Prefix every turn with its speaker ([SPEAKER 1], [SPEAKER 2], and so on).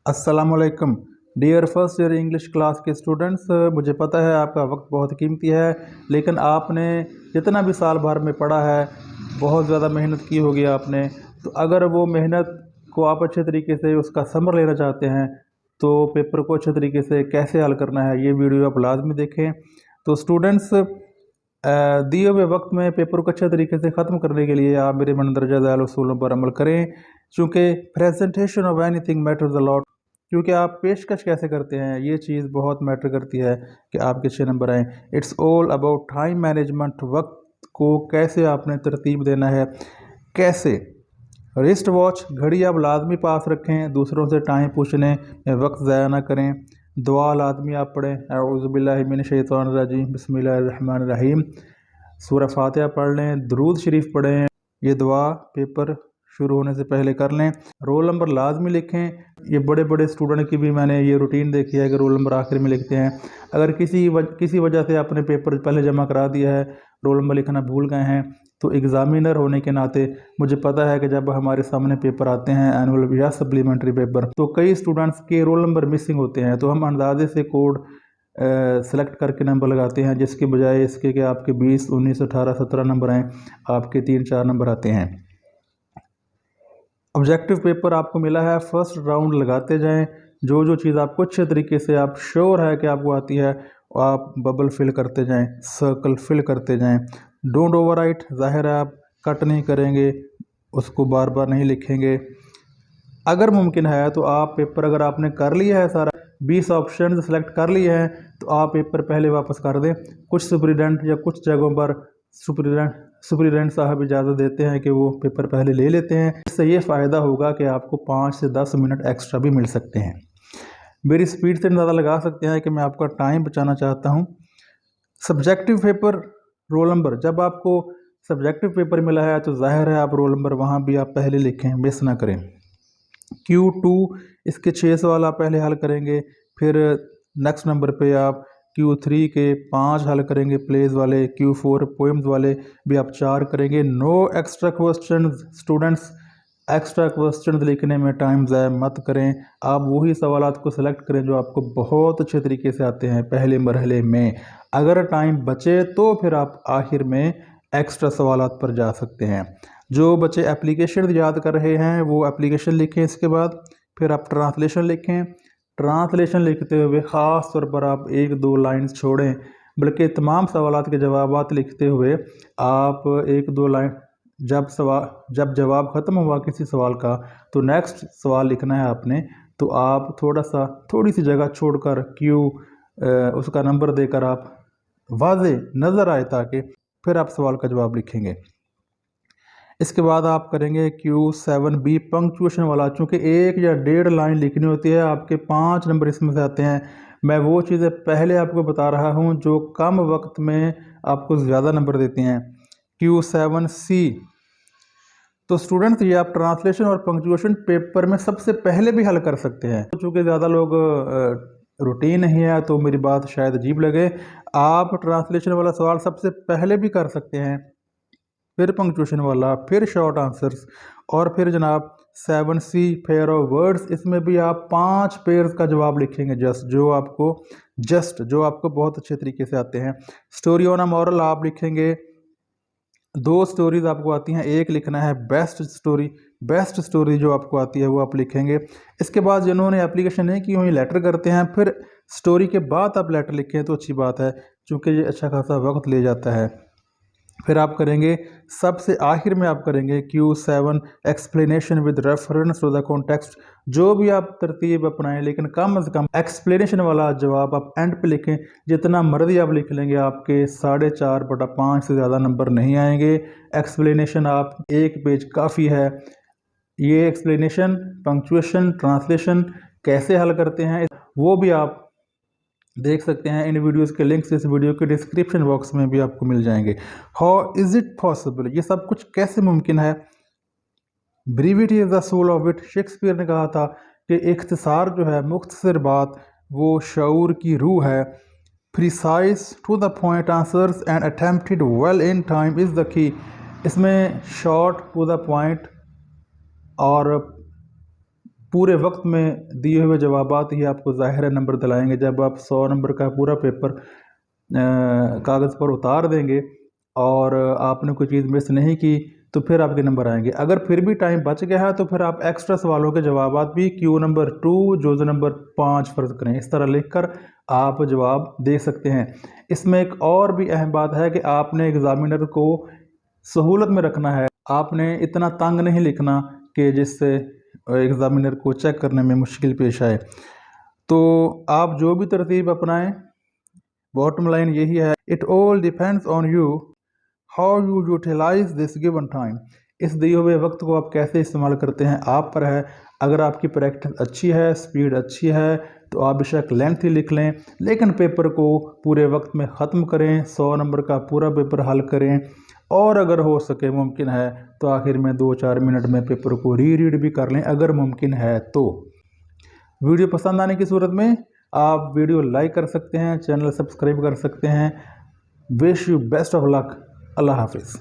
[SPEAKER 1] अस्सलामुअलैकुम dear first year English class के students. मुझे पता है आपका वक्त बहुत कीमती है, लेकिन आपने जितना भी साल भर में पढ़ा है बहुत ज़्यादा मेहनत की होगी आपने। तो अगर वो मेहनत को आप अच्छे तरीके से उसका समर लेना चाहते हैं तो पेपर को अच्छे तरीके से कैसे हल करना है ये वीडियो आप लाजमी देखें। तो स्टूडेंट्स, दिए हुए वक्त में पेपर को अच्छे तरीके से ख़त्म करने के लिए आप मेरे मंदरजा ज़ैल उसूलों पर अमल करें, चूँकि presentation of anything matters a lot. क्योंकि आप पेशकश कैसे करते हैं ये चीज़ बहुत मैटर करती है कि आपके अच्छे नंबर आएँ। It's all about time management. वक्त को कैसे आपने तरतीब देना है, कैसे। रिस्ट वॉच घड़ी आप लाजमी पास रखें, दूसरों से टाइम पूछने में वक्त ज़ाया ना करें। दुआ लाजमी आप पढ़ें, औज़ु बिल्लाहि मिनश शैतानिर रजीम बिस्मिल्लाहिर रहमानिर रहीम। सूरह फातिहा पढ़ लें, दुरूद शरीफ पढ़ें। ये दुआ पेपर शुरू होने से पहले कर लें। रोल नंबर लाजमी लिखें। ये बड़े बड़े स्टूडेंट की भी मैंने ये रूटीन देखी है कि रोल नंबर आखिर में लिखते हैं। अगर किसी वजह से आपने पेपर पहले जमा करा दिया है, रोल नंबर लिखना भूल गए हैं, तो एग्ज़ामिनर होने के नाते मुझे पता है कि जब हमारे सामने पेपर आते हैं एनुअल या सप्लीमेंट्री पेपर, तो कई स्टूडेंट्स के रोल नंबर मिसिंग होते हैं। तो हम अंदाजे से कोड सेलेक्ट करके नंबर लगाते हैं, जिसके बजाय इसके कि आपके 20, 19, 18, 17 नंबर आएँ, आपके 3-4 नंबर आते हैं। ऑब्जेक्टिव पेपर आपको मिला है, फर्स्ट राउंड लगाते जाएं। जो जो चीज़ आपको अच्छे तरीके से आप श्योर है कि आपको आती है, आप बबल फिल करते जाएं, सर्कल फिल करते जाएं। डोंट ओवरराइट, ज़ाहिर है आप कट नहीं करेंगे, उसको बार बार नहीं लिखेंगे। अगर मुमकिन है तो आप पेपर, अगर आपने कर लिया है सारा 20 ऑप्शन सेलेक्ट कर लिए हैं, तो आप पेपर पहले वापस कर दें। कुछ सुपरिटेंडेंट या कुछ जगहों पर सुपरिटेंडेंट साहब इजाज़त देते हैं कि वो पेपर पहले ले लेते हैं। इससे ये फ़ायदा होगा कि आपको 5 से 10 मिनट एक्स्ट्रा भी मिल सकते हैं। मेरी स्पीड से अंदाज़ा लगा सकते हैं कि मैं आपका टाइम बचाना चाहता हूँ। सब्जेक्टिव पेपर रोल नंबर, जब आपको सब्जेक्टिव पेपर मिला है तो जाहिर है आप रोल नंबर वहाँ भी आप पहले लिखें, मिस ना करें। Q2 इसके 6 सवाल आप पहले हल करेंगे, फिर नेक्स्ट नंबर पे आप Q3 के 5 हल करेंगे प्लेज वाले, Q4 पोएम्स वाले भी आप 4 करेंगे। No extra question students, extra question लिखने में टाइम ज़ाया मत करें। आप वही सवालात को सेलेक्ट करें जो आपको बहुत अच्छे तरीके से आते हैं पहले मरहले में। अगर टाइम बचे तो फिर आप आखिर में एक्स्ट्रा सवालात पर जा सकते हैं। जो बच्चे एप्लीकेशन याद कर रहे हैं वो एप्लीकेशन लिखें, इसके बाद फिर आप ट्रांसलेशन लिखें। ट्रांसलेशन लिखते हुए ख़ास तौर पर आप 1-2 लाइन्स छोड़ें, बल्कि तमाम सवालात के जवाबात लिखते हुए आप 1-2 लाइन, जब जवाब ख़त्म हुआ किसी सवाल का तो नेक्स्ट सवाल लिखना है आपने। तो आप थोड़ी सी जगह छोड़कर उसका नंबर देकर आप वाज़े नज़र आए, ताकि फिर आप सवाल का जवाब लिखेंगे। इसके बाद आप करेंगे Q7B पंक्चुएशन वाला। चूँकि 1 या 1.5 लाइन लिखनी होती है, आपके 5 नंबर इसमें से आते हैं। मैं वो चीज़ें पहले आपको बता रहा हूँ जो कम वक्त में आपको ज़्यादा नंबर देती हैं। Q7C, तो स्टूडेंट्स ये आप ट्रांसलेशन और पंक्चुएशन पेपर में सबसे पहले भी हल कर सकते हैं। चूँकि ज़्यादा लोग रूटीन नहीं है तो मेरी बात शायद अजीब लगे, आप ट्रांसलेशन वाला सवाल सबसे पहले भी कर सकते हैं, फिर पंक्चुएशन वाला, फिर शॉर्ट आंसर्स, और फिर जनाब 7C पेयर ऑफ वर्ड्स। इसमें भी आप 5 पेयर्स का जवाब लिखेंगे, जो आपको बहुत अच्छे तरीके से आते हैं। स्टोरी ऑन अ मॉरल आप लिखेंगे, 2 स्टोरीज आपको आती हैं, एक लिखना है बेस्ट स्टोरी जो आपको आती है वो आप लिखेंगे। इसके बाद जिन्होंने एप्लीकेशन नहीं की हुई लेटर करते हैं, फिर स्टोरी के बाद आप लेटर लिखें तो अच्छी बात है, क्योंकि ये अच्छा खासा वक्त ले जाता है। फिर आप करेंगे, सबसे आखिर में आप करेंगे Q7 explanation with reference to the context. जो भी आप तरतीब अपनाएं, लेकिन कम से कम एक्सप्लेनेशन वाला जवाब आप एंड पे लिखें। जितना मर्जी आप लिख लेंगे, आपके 4.5/5 से ज़्यादा नंबर नहीं आएंगे। एक्सप्लेनेशन आप 1 पेज काफ़ी है। ये एक्सप्लेनेशन, पंक्चुएशन, ट्रांसलेशन कैसे हल करते हैं वो भी आप देख सकते हैं। इन वीडियोस के लिंक्स इस वीडियो के डिस्क्रिप्शन बॉक्स में भी आपको मिल जाएंगे। हाउ इज़ इट पॉसिबल, ये सब कुछ कैसे मुमकिन है। Brevity is the soul of it, Shakespeare ने कहा था कि इख्तिसार जो है, मुख्तसर बात, वो शऊर की रूह है। Precise to the point answers and attempted well in time is the key. इसमें शॉर्ट टू द पॉइंट और पूरे वक्त में दिए हुए जवाबात ही आपको ज़ाहिर नंबर दिलाएंगे। जब आप 100 नंबर का पूरा पेपर कागज़ पर उतार देंगे और आपने कोई चीज़ मिस नहीं की तो फिर आपके नंबर आएंगे। अगर फिर भी टाइम बच गया है तो फिर आप एक्स्ट्रा सवालों के जवाबात भी क्यू नंबर 2 जुज़ नंबर 5 फ़र्ज़ करें, इस तरह लिखकर आप जवाब दे सकते हैं। इसमें एक और भी अहम बात है कि आपने एग्ज़ामिनर को सहूलत में रखना है। आपने इतना तंग नहीं लिखना कि जिससे एग्ज़ामिनर को चेक करने में मुश्किल पेश आए। तो आप जो भी तरतीब अपनाएं, बॉटम लाइन यही है, it all depends on you how you utilize this given time. इस दिए हुए वक्त को आप कैसे इस्तेमाल करते हैं आप पर है। अगर आपकी प्रैक्टिस अच्छी है, स्पीड अच्छी है, तो आप बेशक लेंथ ही लिख लें, लेकिन पेपर को पूरे वक्त में ख़त्म करें, 100 नंबर का पूरा पेपर हल करें और अगर हो सके मुमकिन है तो आखिर में 2-4 मिनट में पेपर को रीड भी कर लें अगर मुमकिन है तो। वीडियो पसंद आने की सूरत में आप वीडियो लाइक कर सकते हैं, चैनल सब्सक्राइब कर सकते हैं। Wish you best of luck. अल्लाह हाफिज़।